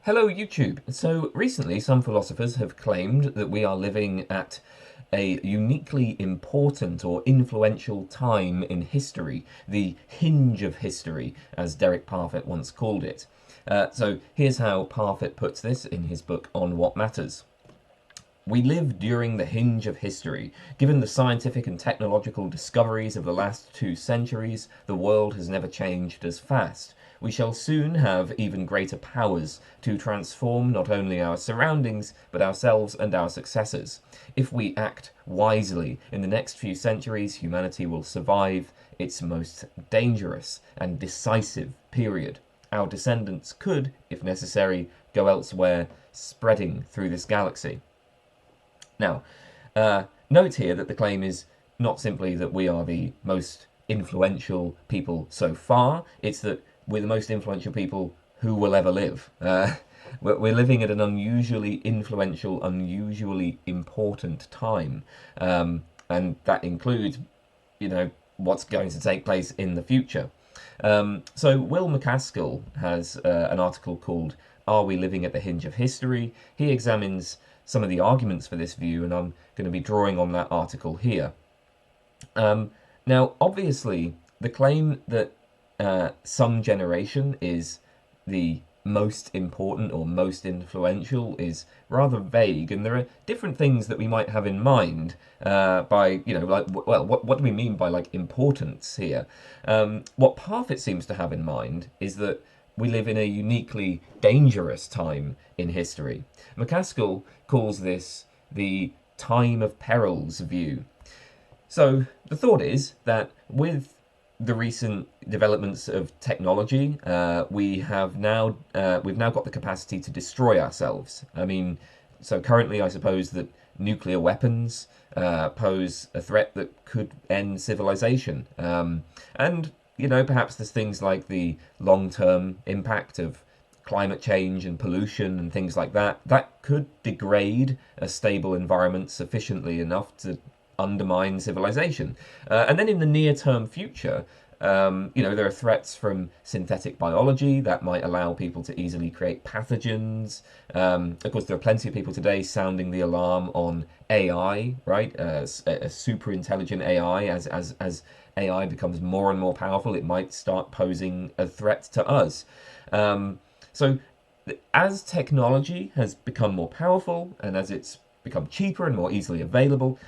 Hello, YouTube. So recently, some philosophers have claimed that we are living at a uniquely important or influential time in history, the hinge of history, as Derek Parfit once called it. So here's how Parfit puts this in his book On What Matters. We live during the hinge of history. Given the scientific and technological discoveries of the last 2 centuries, the world has never changed as fast. We shall soon have even greater powers to transform not only our surroundings, but ourselves and our successors. If we act wisely, in the next few centuries, humanity will survive its most dangerous and decisive period. Our descendants could, if necessary, go elsewhere, spreading through this galaxy. Now, note here that the claim is not simply that we are the most influential people so far, it's that we're the most influential people who will ever live. We're living at an unusually influential, unusually important time. And that includes, what's going to take place in the future. So Will MacAskill has an article called Are We Living at the Hinge of History? He examines some of the arguments for this view, and I'm going to be drawing on that article here. Now, obviously, the claim that some generation is the most important or most influential is rather vague, and there are different things that we might have in mind by, what do we mean by like importance here? What Parfit seems to have in mind is that we live in a uniquely dangerous time in history. MacAskill calls this the time of perils view. So the thought is that with the recent developments of technology, we've now got the capacity to destroy ourselves. I mean, so currently, I suppose that nuclear weapons pose a threat that could end civilization, and perhaps there's things like the long-term impact of climate change and pollution and things like that that could degrade a stable environment sufficiently enough to undermine civilization. And then in the near term future, there are threats from synthetic biology that might allow people to easily create pathogens. Of course, there are plenty of people today sounding the alarm on AI, right? A super intelligent AI. As AI becomes more and more powerful, it might start posing a threat to us. So, as technology has become more powerful and as it's become cheaper and more easily available,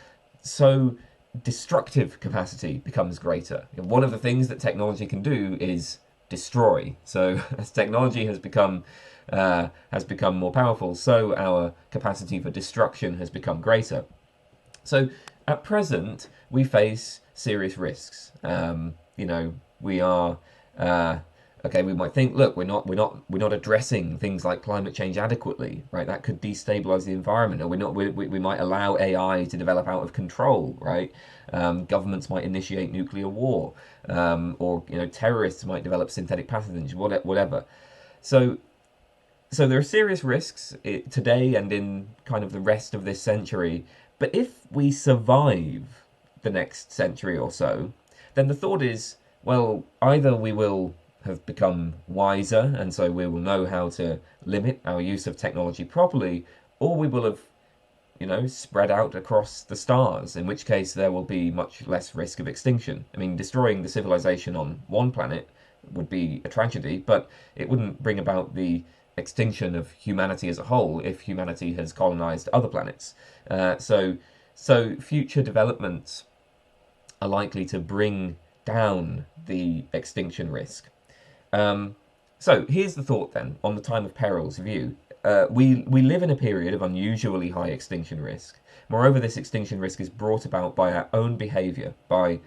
so destructive capacity becomes greater. One of the things that technology can do is destroy. So as technology has become more powerful, so our capacity for destruction has become greater. So at present, we face serious risks. We are okay. We might think, look, we're not addressing things like climate change adequately, right? That could destabilize the environment, or we might allow AI to develop out of control, right? Governments might initiate nuclear war, or terrorists might develop synthetic pathogens, whatever. So so there are serious risks today and in kind of the rest of this century. But if we survive the next century or so, then the thought is, well, either we will have become wiser and so we will know how to limit our use of technology properly, or we will have, spread out across the stars, in which case there will be much less risk of extinction. I mean, destroying the civilization on one planet would be a tragedy, but it wouldn't bring about the extinction of humanity as a whole if humanity has colonized other planets. So future developments are likely to bring down the extinction risk. So here's the thought then on the time of perils view. We live in a period of unusually high extinction risk. Moreover, this extinction risk is brought about by our own behavior, by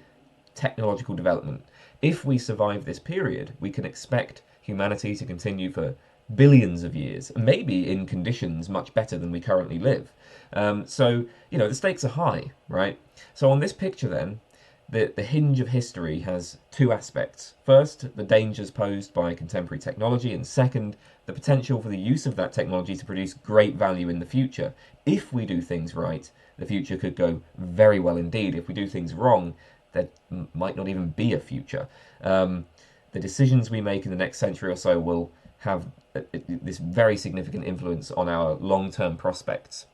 technological development. If we survive this period, we can expect humanity to continue for billions of years, maybe in conditions much better than we currently live. The stakes are high, right? So on this picture then, the hinge of history has two aspects. First, the dangers posed by contemporary technology, and second, the potential for the use of that technology to produce great value in the future. If we do things right, the future could go very well indeed. If we do things wrong, there might not even be a future. The decisions we make in the next century or so will have this very significant influence on our long-term prospects.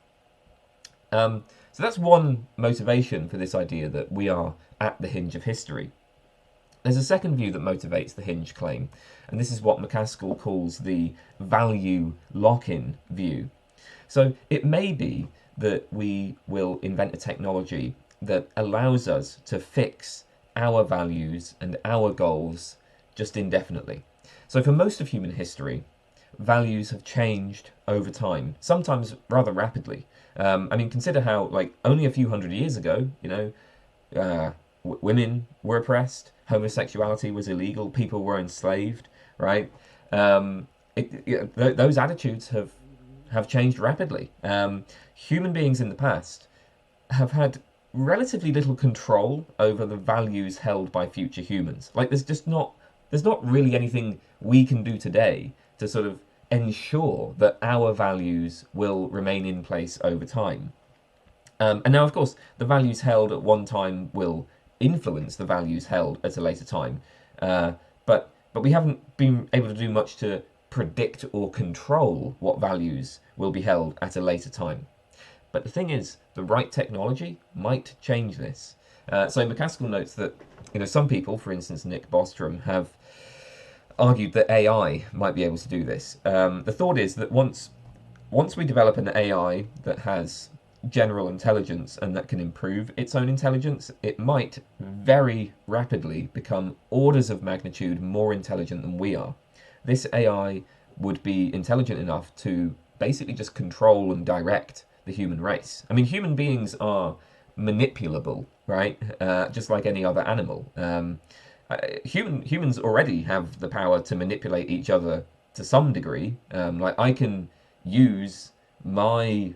So that's one motivation for this idea that we are at the hinge of history. There's a second view that motivates the hinge claim, and this is what MacAskill calls the value lock-in view. So it may be that we will invent a technology that allows us to fix our values and our goals just indefinitely. So for most of human history, values have changed over time, sometimes rather rapidly. I mean, consider how, like, only a few hundred years ago, women were oppressed, homosexuality was illegal, people were enslaved, right? Those attitudes have changed rapidly. Human beings in the past have had relatively little control over the values held by future humans. Like, there's not really anything we can do today to sort of ensure that our values will remain in place over time. And now, of course, the values held at one time will influence the values held at a later time. But we haven't been able to do much to predict or control what values will be held at a later time. But the thing is, the right technology might change this. So MacAskill notes that some people, for instance Nick Bostrom, have argued that AI might be able to do this. The thought is that once we develop an AI that has general intelligence and that can improve its own intelligence, it might very rapidly become orders of magnitude more intelligent than we are. This AI would be intelligent enough to basically just control and direct the human race. I mean, human beings are manipulable, right? Just like any other animal. Humans already have the power to manipulate each other to some degree. Like, I can use my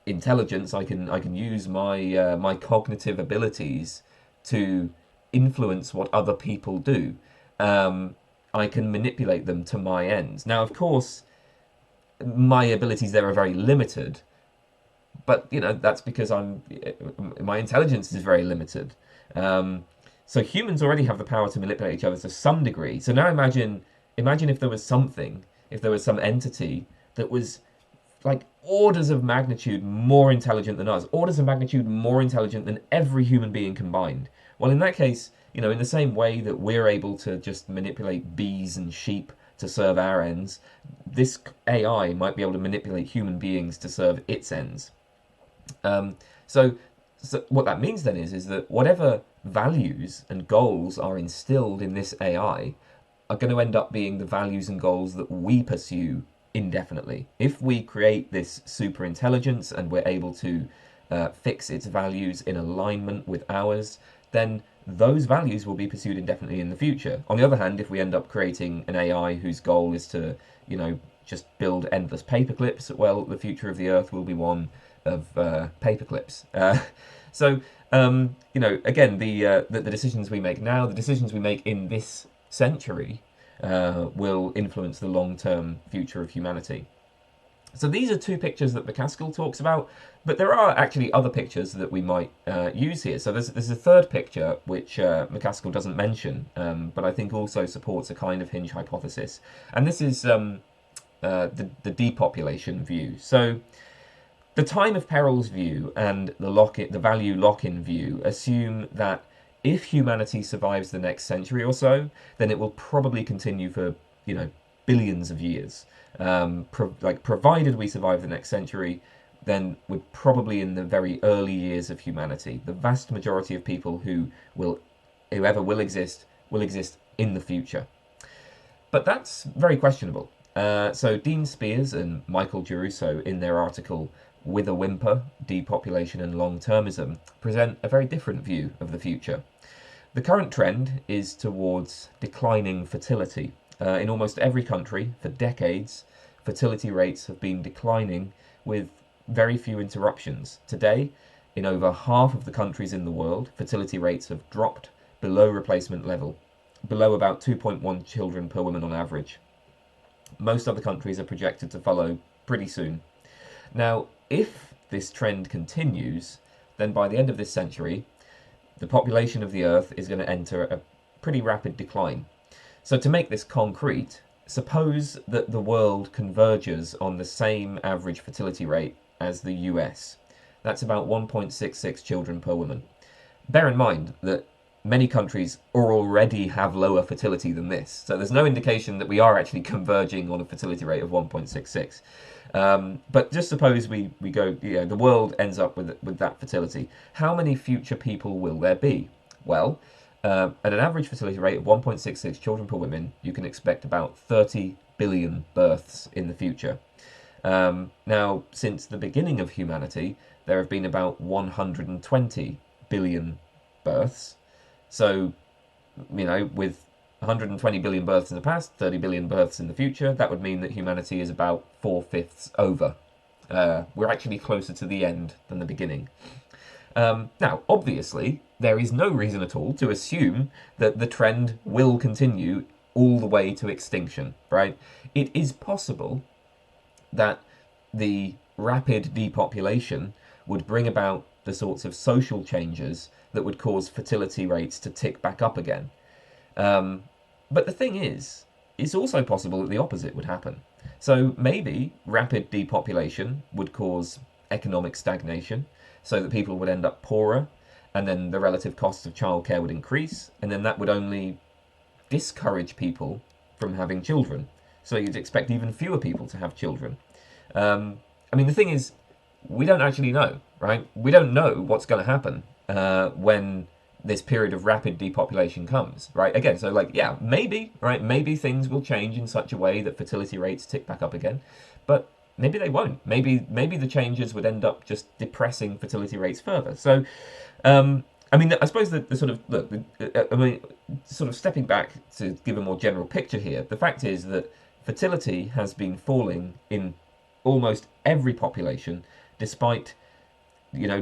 intelligence, I can use my cognitive abilities to influence what other people do. I can manipulate them to my ends. Now, of course, my abilities there are very limited, but that's because my intelligence is very limited. So humans already have the power to manipulate each other to some degree. So now imagine if there was some entity that was like orders of magnitude more intelligent than us, orders of magnitude more intelligent than every human being combined. Well, in that case, in the same way that we're able to just manipulate bees and sheep to serve our ends, this AI might be able to manipulate human beings to serve its ends. So what that means then is that whatever values and goals are instilled in this AI are going to end up being the values and goals that we pursue indefinitely. If we create this super intelligence and we're able to fix its values in alignment with ours, then those values will be pursued indefinitely in the future. On the other hand, if we end up creating an AI whose goal is to, just build endless paperclips, well, the future of the Earth will be one of paperclips. So, again, the decisions we make now, the decisions we make in this century, will influence the long-term future of humanity. So these are two pictures that MacAskill talks about, but there are actually other pictures that we might use here. So there's a third picture which MacAskill doesn't mention, but I think also supports a kind of hinge hypothesis, and this is the depopulation view. So the time of perils view and the value lock-in view assume that if humanity survives the next century or so, then it will probably continue for billions of years. Provided we survive the next century, then we're probably in the very early years of humanity. The vast majority of people whoever will exist in the future. But that's very questionable. So Dean Spears and Michael Geruso, in their article With a Whimper, Depopulation and Long-Termism, present a very different view of the future. The current trend is towards declining fertility. In almost every country, for decades, fertility rates have been declining with very few interruptions. Today, in over half of the countries in the world, fertility rates have dropped below replacement level, below about 2.1 children per woman on average. Most other countries are projected to follow pretty soon. Now, if this trend continues, then by the end of this century, the population of the Earth is going to enter a pretty rapid decline. So to make this concrete, suppose that the world converges on the same average fertility rate as the US. That's about 1.66 children per woman. Bear in mind that many countries already have lower fertility than this, so there's no indication that we are actually converging on a fertility rate of 1.66. But just suppose we go, the world ends up with that fertility. How many future people will there be? Well, at an average fertility rate of 1.66 children per woman, you can expect about 30 billion births in the future. Now, since the beginning of humanity, there have been about 120 billion births. So, with 120 billion births in the past, 30 billion births in the future, that would mean that humanity is about 4/5 over. We're actually closer to the end than the beginning. Now, obviously, there is no reason at all to assume that the trend will continue all the way to extinction, right? It is possible that the rapid depopulation would bring about the sorts of social changes that would cause fertility rates to tick back up again. But the thing is, it's also possible that the opposite would happen. So maybe rapid depopulation would cause economic stagnation, so that people would end up poorer, and then the relative costs of childcare would increase, and then that would only discourage people from having children. So you'd expect even fewer people to have children. The thing is, we don't actually know, right? We don't know what's going to happen when this period of rapid depopulation comes, right? Again, so maybe, right? Maybe things will change in such a way that fertility rates tick back up again, but maybe they won't. Maybe the changes would end up just depressing fertility rates further. So, I suppose the sort of sort of stepping back to give a more general picture here. The fact is that fertility has been falling in almost every population, despite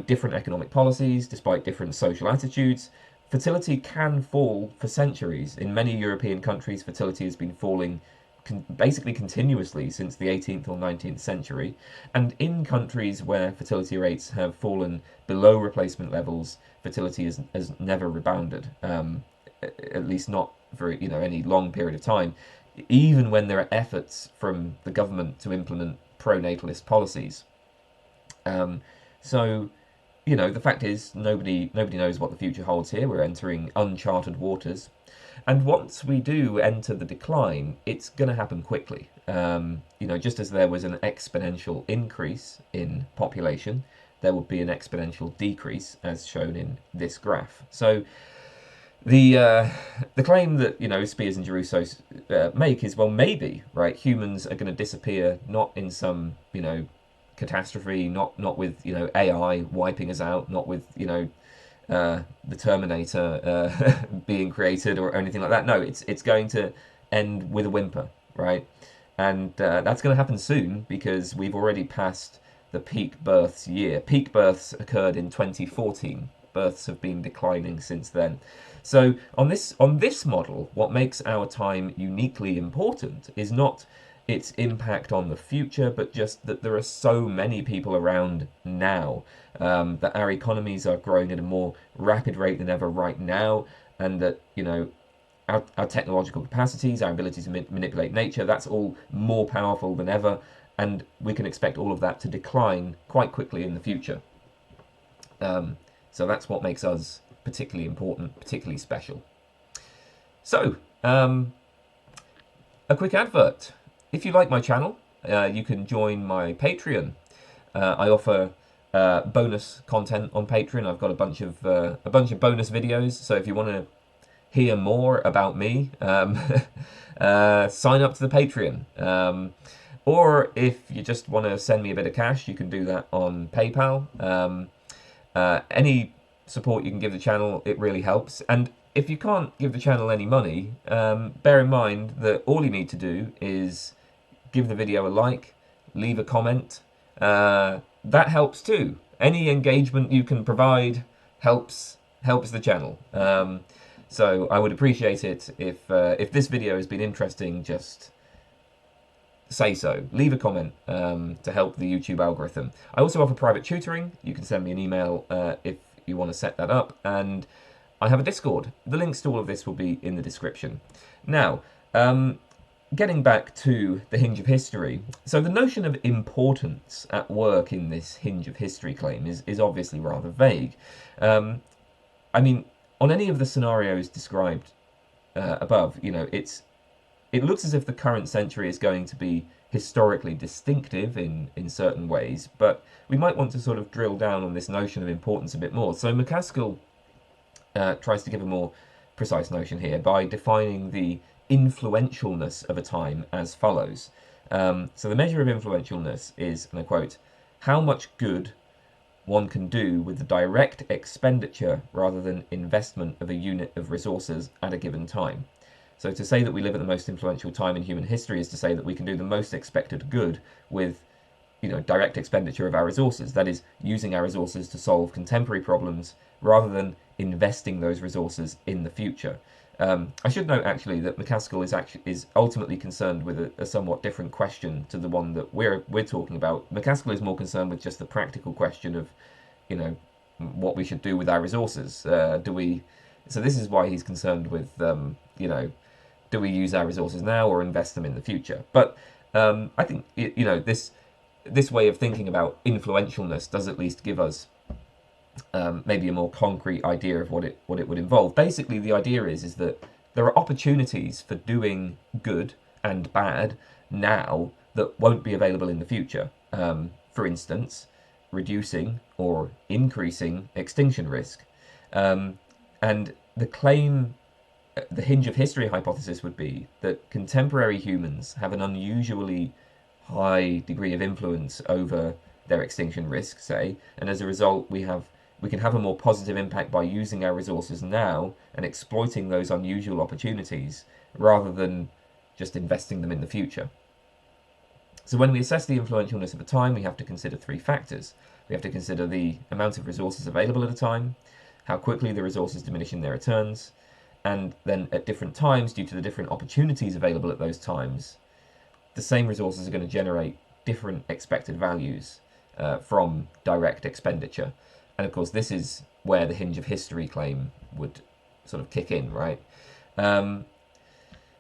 different economic policies, despite different social attitudes. Fertility can fall for centuries. In many European countries, fertility has been falling basically continuously since the 18th or 19th century. And in countries where fertility rates have fallen below replacement levels, fertility has never rebounded, at least not for any long period of time, even when there are efforts from the government to implement pro-natalist policies. So, the fact is, nobody knows what the future holds here. We're entering uncharted waters. And once we do enter the decline, it's going to happen quickly. Just as there was an exponential increase in population, there will be an exponential decrease, as shown in this graph. So the claim that Spears and Geruso make is, well, maybe, right, humans are going to disappear, not in some catastrophe, not with AI wiping us out, not with the Terminator being created or anything like that. No, it's going to end with a whimper, right? And that's going to happen soon because we've already passed the peak births year. Peak births occurred in 2014. Births have been declining since then. So on this model, what makes our time uniquely important is not its impact on the future, but just that there are so many people around now, that our economies are growing at a more rapid rate than ever right now, and that our technological capacities, our ability to manipulate nature, that's all more powerful than ever, and we can expect all of that to decline quite quickly in the future. So that's what makes us particularly important, particularly special. So, a quick advert. If you like my channel, you can join my Patreon. I offer bonus content on Patreon. I've got a bunch of bonus videos. So if you want to hear more about me, sign up to the Patreon. Or if you just want to send me a bit of cash, you can do that on PayPal. Any support you can give the channel, it really helps. And if you can't give the channel any money, bear in mind that all you need to do is give the video a like, leave a comment. That helps too. Any engagement you can provide helps the channel. So I would appreciate it if this video has been interesting. Just say so. Leave a comment to help the YouTube algorithm. I also offer private tutoring. You can send me an email if you want to set that up, and I have a Discord. The links to all of this will be in the description. Now, getting back to the Hinge of History, so the notion of importance at work in this Hinge of History claim is obviously rather vague. Um, I mean, on any of the scenarios described above, it looks as if the current century is going to be historically distinctive in certain ways, but we might want to sort of drill down on this notion of importance a bit more. So MacAskill tries to give a more precise notion here by defining the influentialness of a time as follows. So the measure of influentialness is, and I quote, how much good one can do with the direct expenditure rather than investment of a unit of resources at a given time. So to say that we live at the most influential time in human history is to say that we can do the most expected good with direct expenditure of our resources. That is, using our resources to solve contemporary problems rather than investing those resources in the future. I should note actually that MacAskill is ultimately concerned with a somewhat different question to the one that we're talking about. MacAskill is more concerned with just the practical question of, what we should do with our resources. So this is why he's concerned with, do we use our resources now or invest them in the future? But I think this way of thinking about influentialness does at least give us maybe a more concrete idea of what it would involve. Basically, the idea is that there are opportunities for doing good and bad now that won't be available in the future. For instance, reducing or increasing extinction risk. And the claim, the Hinge of History hypothesis would be that contemporary humans have an unusually high degree of influence over their extinction risk, say, and as a result we can have a more positive impact by using our resources now and exploiting those unusual opportunities rather than just investing them in the future. So when we assess the influentialness of a time, we have to consider three factors. We have to consider the amount of resources available at a time, how quickly the resources diminish in their returns, and then at different times, due to the different opportunities available at those times, the same resources are going to generate different expected values from direct expenditure. And of course, this is where the Hinge of History claim would sort of kick in, right? Now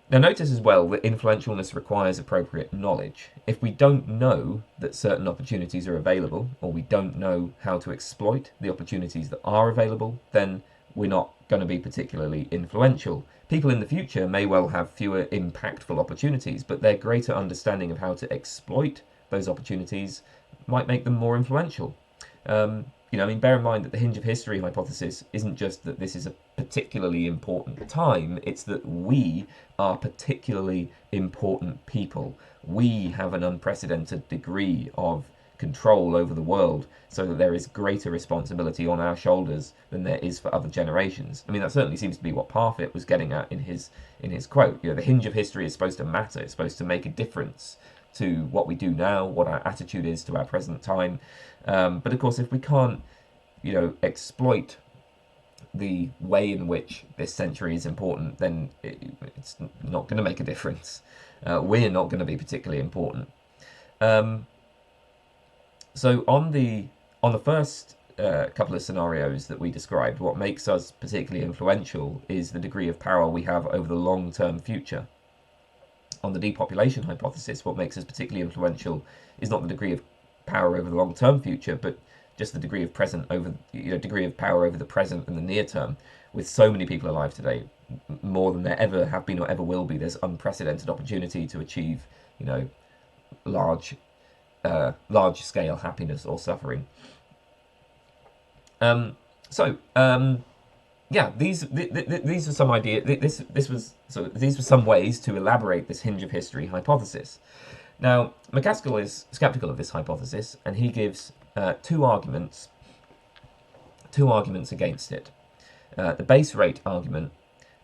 notice as well that influentialness requires appropriate knowledge. If we don't know that certain opportunities are available, or we don't know how to exploit the opportunities that are available, then we're not going to be particularly influential. People in the future may well have fewer impactful opportunities, but their greater understanding of how to exploit those opportunities might make them more influential. Bear in mind that the Hinge of History hypothesis isn't just that this is a particularly important time, it's that we are particularly important people. We have an unprecedented degree of control over the world, so that there is greater responsibility on our shoulders than there is for other generations. I mean, that certainly seems to be what Parfit was getting at in his quote. The Hinge of History is supposed to matter, it's supposed to make a difference to what we do now, what our attitude is to our present time. But of course, if we can't, exploit the way in which this century is important, then it's not going to make a difference. We're not going to be particularly important. So on the first couple of scenarios that we described, what makes us particularly influential is the degree of power we have over the long-term future. On the depopulation hypothesis, what makes us particularly influential is not the degree of power over the long-term future, but just the degree of degree of power over the present and the near term. With so many people alive today, more than there ever have been or ever will be, there's unprecedented opportunity to achieve, large scale happiness or suffering. These are some ideas. These were some ways to elaborate this Hinge of History hypothesis. Now, MacAskill is skeptical of this hypothesis, and he gives two arguments against it: the base rate argument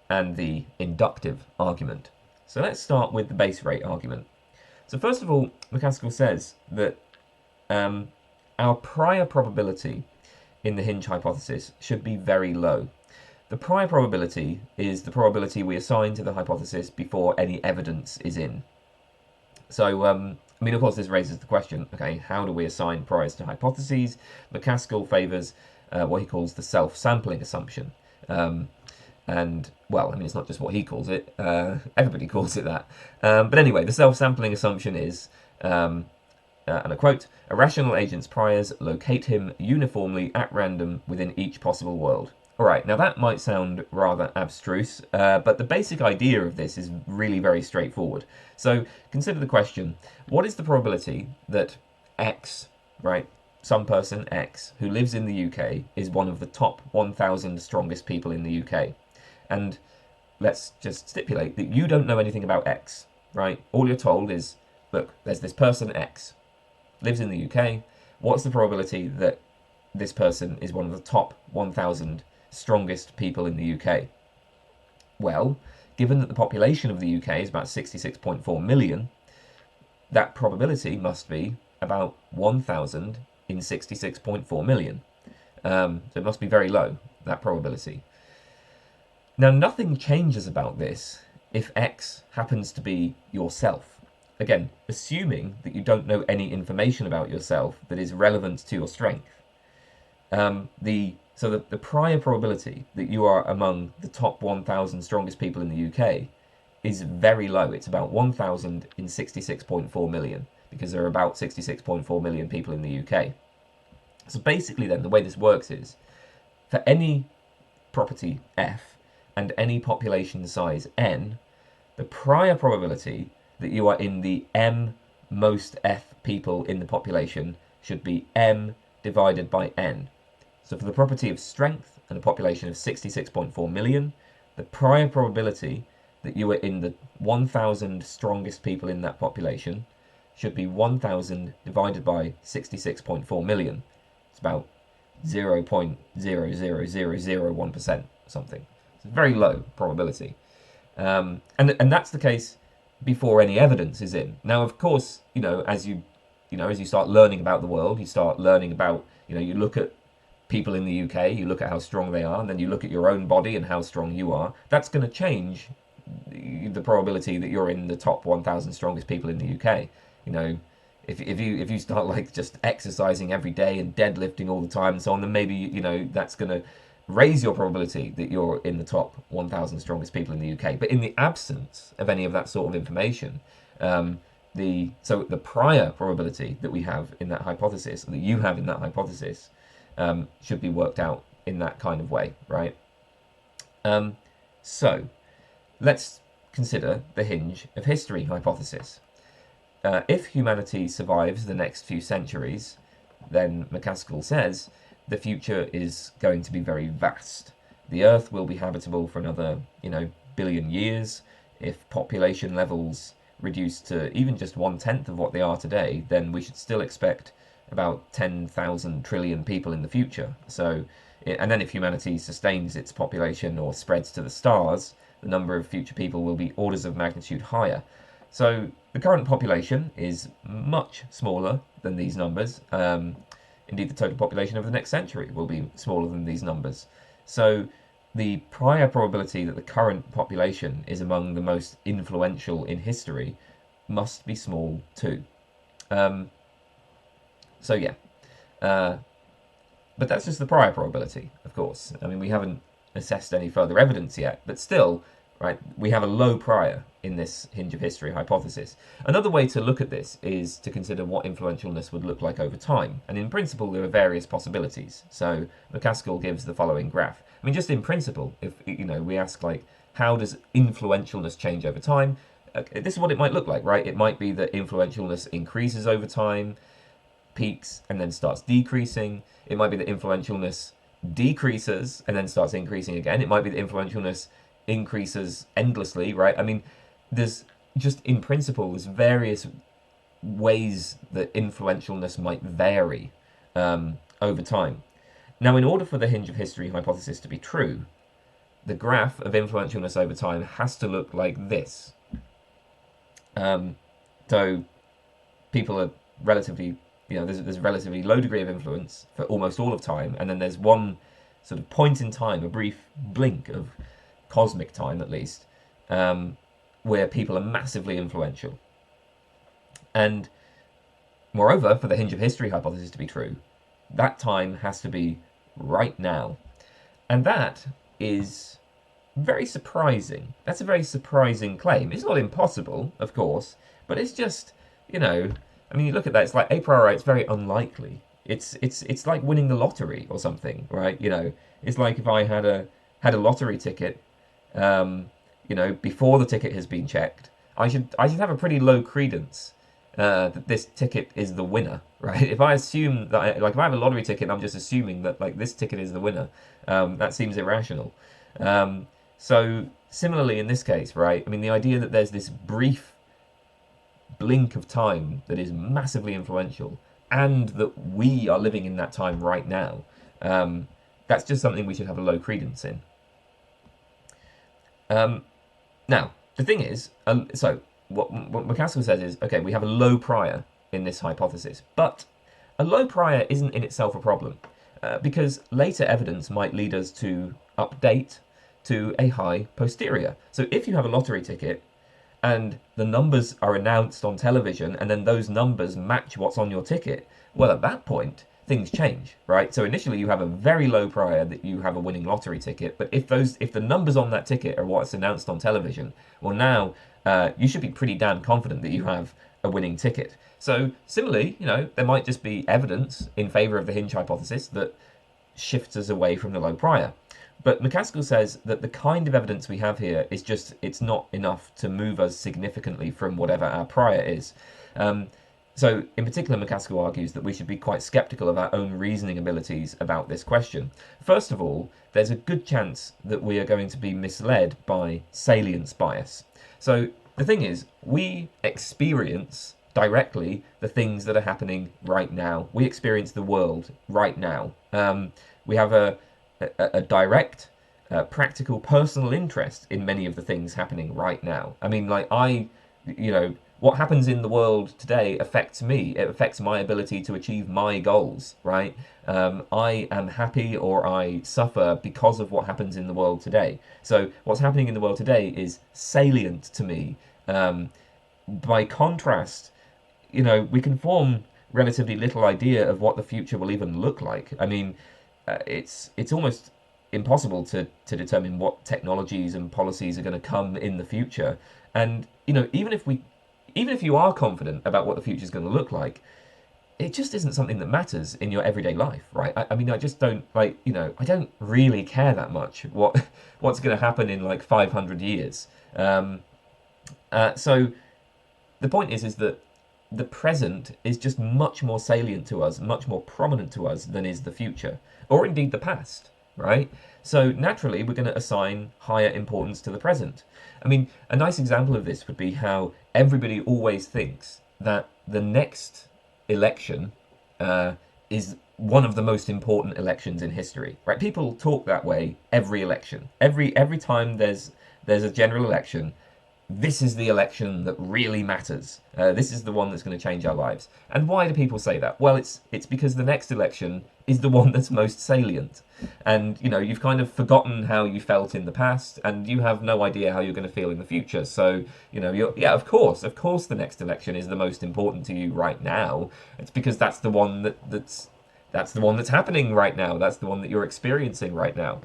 and the inductive argument. So let's start with the base rate argument. So first of all, MacAskill says that our prior probability in the Hinge hypothesis should be very low. The prior probability is the probability we assign to the hypothesis before any evidence is in. So, of course, this raises the question, okay, how do we assign priors to hypotheses? MacAskill favours what he calls the self-sampling assumption. And, well, I mean, it's not just what he calls it, everybody calls it that. But anyway, the self-sampling assumption is, and I quote, "A rational agent's priors locate him uniformly at random within each possible world." All right, now that might sound rather abstruse, but the basic idea of this is really very straightforward. So consider the question, what is the probability that X, right, some person X, who lives in the UK, is one of the top 1,000 strongest people in the UK? And let's just stipulate that you don't know anything about X, right? All you're told is, look, there's this person X, lives in the UK. What's the probability that this person is one of the top 1,000 strongest people in the UK? Well, given that the population of the UK is about 66.4 million, that probability must be about 1,000 in 66.4 million. So it must be very low, that probability. Now, nothing changes about this if X happens to be yourself. Again, assuming that you don't know any information about yourself that is relevant to your strength. So the prior probability that you are among the top 1,000 strongest people in the UK is very low. It's about 1,000 in 66.4 million, because there are about 66.4 million people in the UK. So basically then, the way this works is, for any property F and any population size N, the prior probability that you are in the M most F people in the population should be M divided by N. So for the property of strength and a population of 66.4 million, the prior probability that you are in the 1,000 strongest people in that population should be 1,000 divided by 66.4 million. It's about 0.00001% something. It's a very low probability. And that's the case before any evidence is in. Now, of course, as you start learning about the world, you start learning about, you look at people in the UK, you look at how strong they are, and then you look at your own body and how strong you are. That's going to change the probability that you're in the top 1,000 strongest people in the UK. If you start like just exercising every day and deadlifting all the time and so on, then maybe that's going to raise your probability that you're in the top 1,000 strongest people in the UK. But in the absence of any of that sort of information, the prior probability that we have in that hypothesis, that you have in that hypothesis, should be worked out in that kind of way, right? So let's consider the hinge of history hypothesis. If humanity survives the next few centuries, then MacAskill says the future is going to be very vast. The Earth will be habitable for another, billion years. If population levels reduce to even just 1/10 of what they are today, then we should still expect about 10,000 trillion people in the future. So, and then if humanity sustains its population or spreads to the stars, the number of future people will be orders of magnitude higher. So the current population is much smaller than these numbers. Indeed, the total population of the next century will be smaller than these numbers. So the prior probability that the current population is among the most influential in history must be small too. But that's just the prior probability, of course. I mean, we haven't assessed any further evidence yet, but still, right, we have a low prior in this hinge of history hypothesis. Another way to look at this is to consider what influentialness would look like over time. And in principle, there are various possibilities. So MacAskill gives the following graph. I mean, just in principle, if we ask, like, how does influentialness change over time? This is what it might look like, right? It might be that influentialness increases over time, peaks, and then starts decreasing. It might be that influentialness decreases and then starts increasing again. It might be that influentialness increases endlessly, right? I mean, there's just, in principle, there's various ways that influentialness might vary over time. Now, in order for the hinge of history hypothesis to be true, the graph of influentialness over time has to look like this. So people are relatively, there's a relatively low degree of influence for almost all of time, and then there's one sort of point in time, a brief blink of cosmic time at least, where people are massively influential. And moreover, for the hinge of history hypothesis to be true, that time has to be right now. And that is very surprising. That's a very surprising claim. It's not impossible, of course, but it's just, you know, I mean, you look at that. It's like a priori, it's very unlikely. It's like winning the lottery or something, right? You know, it's like if I had a lottery ticket, before the ticket has been checked, I should have a pretty low credence that this ticket is the winner, right? If I assume that, if I have a lottery ticket, and I'm just assuming that like this ticket is the winner, that seems irrational. So similarly in this case, right? I mean, the idea that there's this brief blink of time that is massively influential, and that we are living in that time right now, that's just something we should have a low credence in. Now, the thing is, so what MacAskill says is, okay, we have a low prior in this hypothesis, but a low prior isn't in itself a problem, because later evidence might lead us to update to a high posterior. So if you have a lottery ticket and the numbers are announced on television and then those numbers match what's on your ticket, well, at that point, things change, right? So initially you have a very low prior that you have a winning lottery ticket, but if the numbers on that ticket are what's announced on television, well, now you should be pretty damn confident that you have a winning ticket. So similarly, there might just be evidence in favor of the hinge hypothesis that shifts us away from the low prior. But MacAskill says that the kind of evidence we have here is just, it's not enough to move us significantly from whatever our prior is. So in particular, MacAskill argues that we should be quite sceptical of our own reasoning abilities about this question. First of all, there's a good chance that we are going to be misled by salience bias. So the thing is, we experience directly the things that are happening right now. We experience the world right now. We have a direct, practical, personal interest in many of the things happening right now. I mean, what happens in the world today affects me. It affects my ability to achieve my goals, right? I am happy or I suffer because of what happens in the world today. So what's happening in the world today is salient to me. By contrast, we can form relatively little idea of what the future will even look like. I mean, it's almost impossible to determine what technologies and policies are going to come in the future. And even if you are confident about what the future is going to look like, it just isn't something that matters in your everyday life, right? I mean, I just don't I don't really care that much what's going to happen in like 500 years. So the point is that the present is just much more salient to us, much more prominent to us than is the future, or indeed the past, right? So naturally, we're going to assign higher importance to the present. I mean, a nice example of this would be how everybody always thinks that the next election is one of the most important elections in history, right? People talk that way every election. Every time there's a general election, this is the election that really matters. This is the one that's going to change our lives. And why do people say that? Well, it's because the next election is the one that's most salient. And, you've kind of forgotten how you felt in the past, and you have no idea how you're going to feel in the future. So, of course the next election is the most important to you right now. It's because that's the one that's the one that's happening right now. That's the one that you're experiencing right now.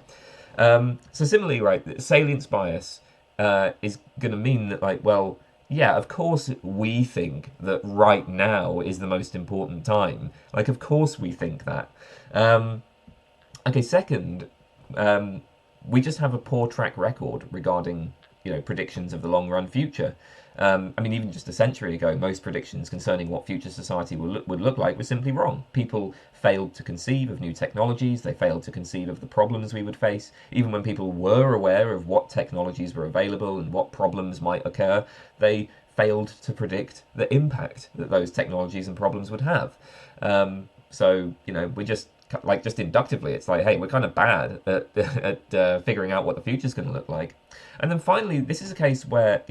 So similarly, right, salience bias is going to mean that, of course we think that right now is the most important time. Of course we think that. Second, we just have a poor track record regarding, predictions of the long-run future. Even just a century ago, most predictions concerning what future society would look like were simply wrong. People failed to conceive of new technologies. They failed to conceive of the problems we would face. Even when people were aware of what technologies were available and what problems might occur, they failed to predict the impact that those technologies and problems would have. We just inductively, it's like, hey, we're kind of bad at figuring out what the future's going to look like. And then finally, this is a case where,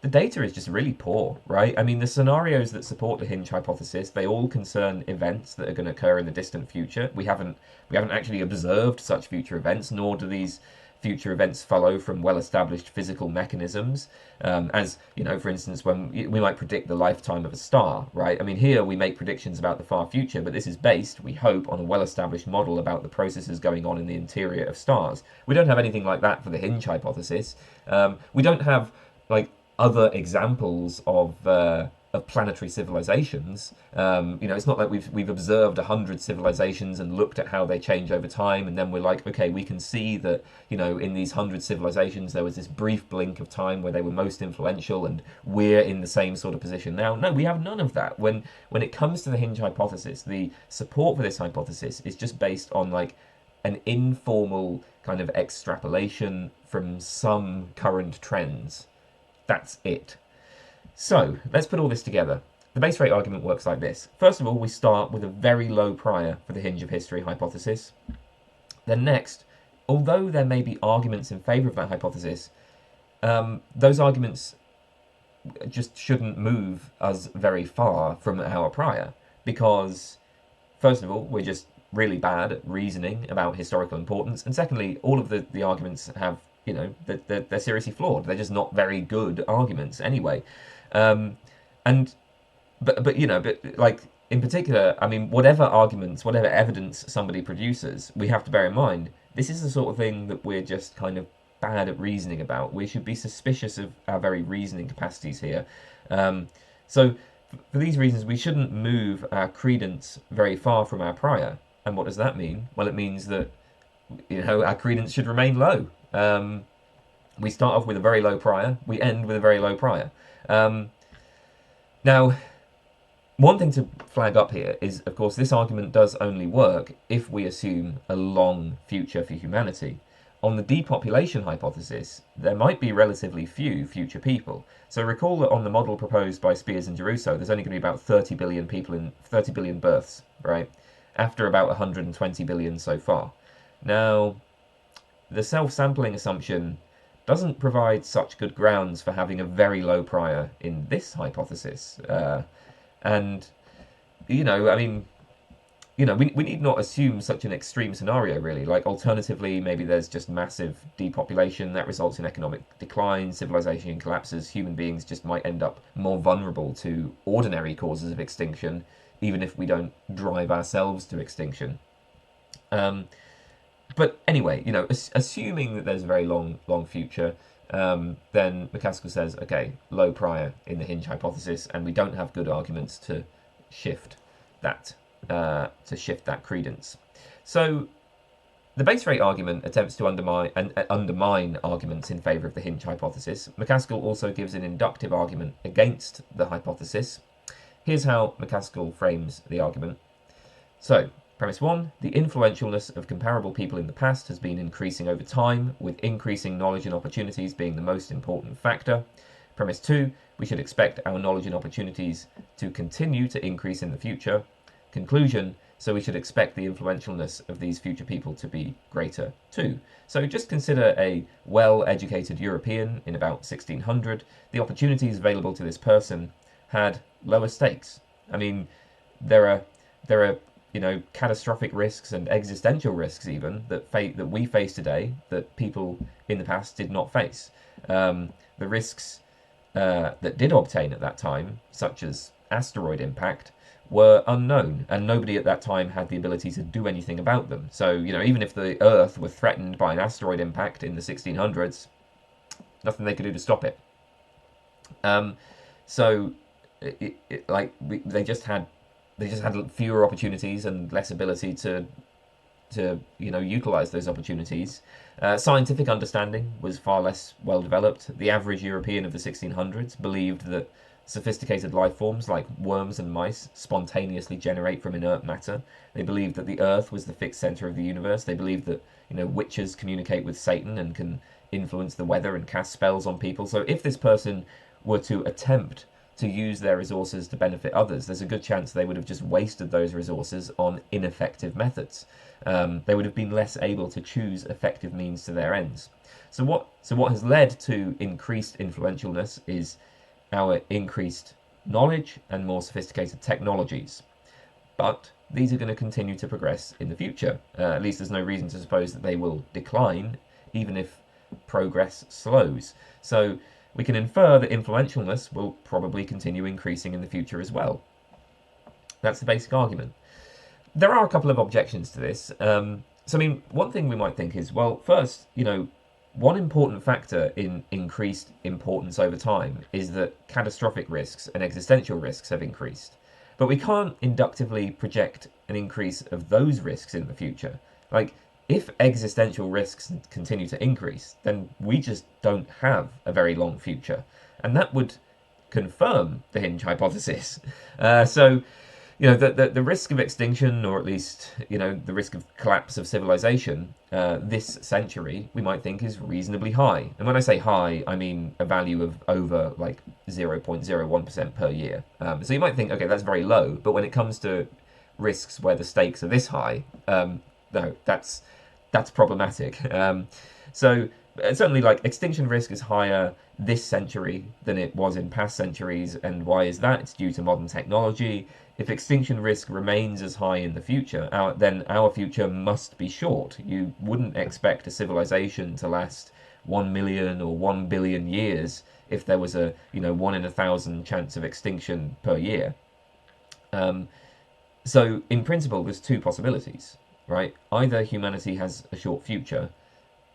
the data is just really poor, right? I mean, the scenarios that support the hinge hypothesis, they all concern events that are going to occur in the distant future. We haven't actually observed such future events, nor do these future events follow from well-established physical mechanisms, as you know, for instance, when we might predict the lifetime of a star, right? I mean, here we make predictions about the far future, but this is based, we hope, on a well-established model about the processes going on in the interior of stars. We don't have anything like that for the Hinge hypothesis. We don't have like other examples of planetary civilizations. It's not like we've observed 100 civilizations and looked at how they change over time, and then we're like, okay, we can see that in these 100 civilizations there was this brief blink of time where they were most influential, and we're in the same sort of position now. No, we have none of that. When it comes to the Hinge hypothesis, the support for this hypothesis is just based on like an informal kind of extrapolation from some current trends. That's it. So, let's put all this together. The base rate argument works like this. First of all, we start with a very low prior for the Hinge of History hypothesis. Then next, although there may be arguments in favour of that hypothesis, those arguments just shouldn't move us very far from our prior, because, first of all, we're just really bad at reasoning about historical importance, and secondly, all of the arguments have, they're seriously flawed. They're just not very good arguments anyway. But like in particular, I mean, whatever arguments, whatever evidence somebody produces, we have to bear in mind this is the sort of thing that we're just kind of bad at reasoning about. We should be suspicious of our very reasoning capacities here. So for these reasons, we shouldn't move our credence very far from our prior. And what does that mean? Well, it means that our credence should remain low. We start off with a very low prior. We end with a very low prior. Now, one thing to flag up here is, of course, this argument does only work if we assume a long future for humanity. On the depopulation hypothesis, there might be relatively few future people. So recall that on the model proposed by Spears and Geruso, there's only going to be about 30 billion people in 30 billion births, right? After about 120 billion so far. Now, the self-sampling assumption doesn't provide such good grounds for having a very low prior in this hypothesis. We need not assume such an extreme scenario, really. Like, alternatively, maybe there's just massive depopulation that results in economic decline, civilization collapses, human beings just might end up more vulnerable to ordinary causes of extinction, even if we don't drive ourselves to extinction. But anyway, assuming that there's a very long future, then MacAskill says, okay, low prior in the Hinge hypothesis, and we don't have good arguments to shift that credence. So the base rate argument attempts to undermine arguments in favour of the Hinge hypothesis. MacAskill also gives an inductive argument against the hypothesis. Here's how MacAskill frames the argument. So, premise 1, the influentialness of comparable people in the past has been increasing over time, with increasing knowledge and opportunities being the most important factor. Premise 2, we should expect our knowledge and opportunities to continue to increase in the future. Conclusion, so we should expect the influentialness of these future people to be greater too. So just consider a well-educated European in about 1600. The opportunities available to this person had lower stakes. I mean, there are catastrophic risks and existential risks even that we face today that people in the past did not face. The risks that did obtain at that time, such as asteroid impact, were unknown, and nobody at that time had the ability to do anything about them. So, even if the Earth were threatened by an asteroid impact in the 1600s, nothing they could do to stop it. They just had fewer opportunities and less ability to utilize those opportunities. Scientific understanding was far less well developed. The average European of the 1600s believed that sophisticated life forms like worms and mice spontaneously generate from inert matter. They believed that the Earth was the fixed center of the universe. They believed that witches communicate with Satan and can influence the weather and cast spells on people. So if this person were to attempt to use their resources to benefit others, there's a good chance they would have just wasted those resources on ineffective methods. They would have been less able to choose effective means to their ends. So what has led to increased influentialness is our increased knowledge and more sophisticated technologies. But these are going to continue to progress in the future. At least there's no reason to suppose that they will decline even if progress slows. So we can infer that influentialness will probably continue increasing in the future as well. That's the basic argument. There are a couple of objections to this. One thing we might think is, well, first, one important factor in increased importance over time is that catastrophic risks and existential risks have increased. But we can't inductively project an increase of those risks in the future. Like, if existential risks continue to increase, then we just don't have a very long future. And that would confirm the Hinge hypothesis. The risk of extinction, or at least, the risk of collapse of civilization this century, we might think is reasonably high. And when I say high, I mean a value of over like 0.01% per year. So you might think, okay, that's very low. But when it comes to risks where the stakes are this high, no, that's problematic. Certainly, like, extinction risk is higher this century than it was in past centuries. And why is that? It's due to modern technology. If extinction risk remains as high in the future, then our future must be short. You wouldn't expect a civilization to last 1 million or 1 billion years if there was a 1 in 1,000 chance of extinction per year. So in principle, there's two possibilities, right? Either humanity has a short future,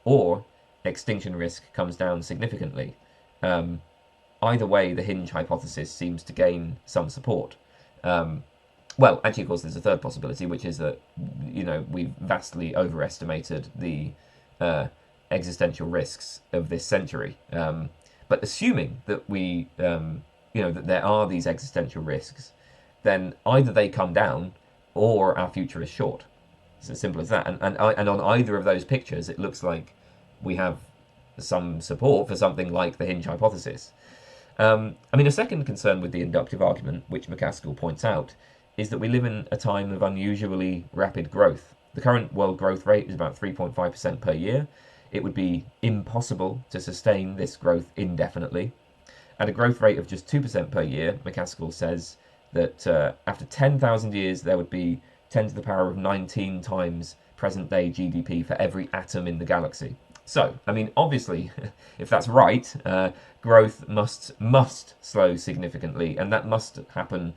or extinction risk comes down significantly. Either way, the Hinge hypothesis seems to gain some support. Actually, of course, there's a third possibility, which is that we've vastly overestimated the existential risks of this century. But assuming that that there are these existential risks, then either they come down or our future is short. It's as simple as that. And on either of those pictures, it looks like we have some support for something like the Hinge hypothesis. A second concern with the inductive argument, which MacAskill points out, is that we live in a time of unusually rapid growth. The current world growth rate is about 3.5% per year. It would be impossible to sustain this growth indefinitely. At a growth rate of just 2% per year, MacAskill says that after 10,000 years, there would be 10 to the power of 19 times present-day GDP for every atom in the galaxy. So, obviously, if that's right, growth must slow significantly, and that must happen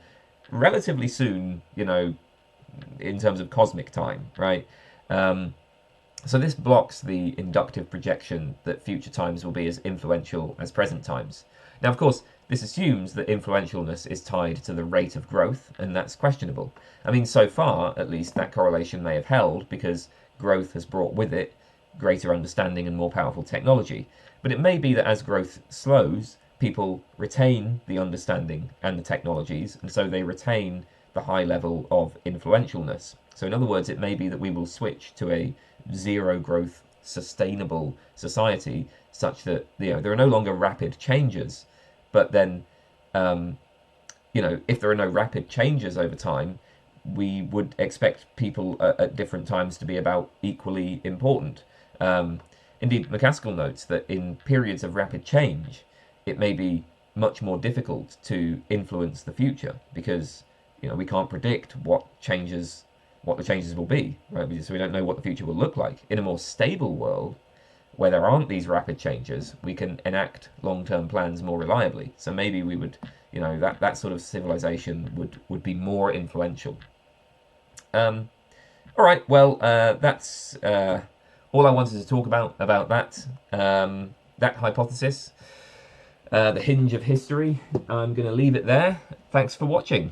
relatively soon, in terms of cosmic time, right? So this blocks the inductive projection that future times will be as influential as present times. Now, of course, this assumes that influentialness is tied to the rate of growth, and that's questionable. So far, at least, that correlation may have held because growth has brought with it greater understanding and more powerful technology. But it may be that as growth slows, people retain the understanding and the technologies, and so they retain the high level of influentialness. So in other words, it may be that we will switch to a zero growth, sustainable society such that there are no longer rapid changes. But then, if there are no rapid changes over time, we would expect people at different times to be about equally important. Indeed, MacAskill notes that in periods of rapid change, it may be much more difficult to influence the future because we can't predict what the changes will be, right? So we don't know what the future will look like. In a more stable world, where there aren't these rapid changes, we can enact long-term plans more reliably. So maybe we would, that sort of civilization would be more influential. All right, well, that's all I wanted to talk about that hypothesis, the Hinge of History. I'm going to leave it there. Thanks for watching.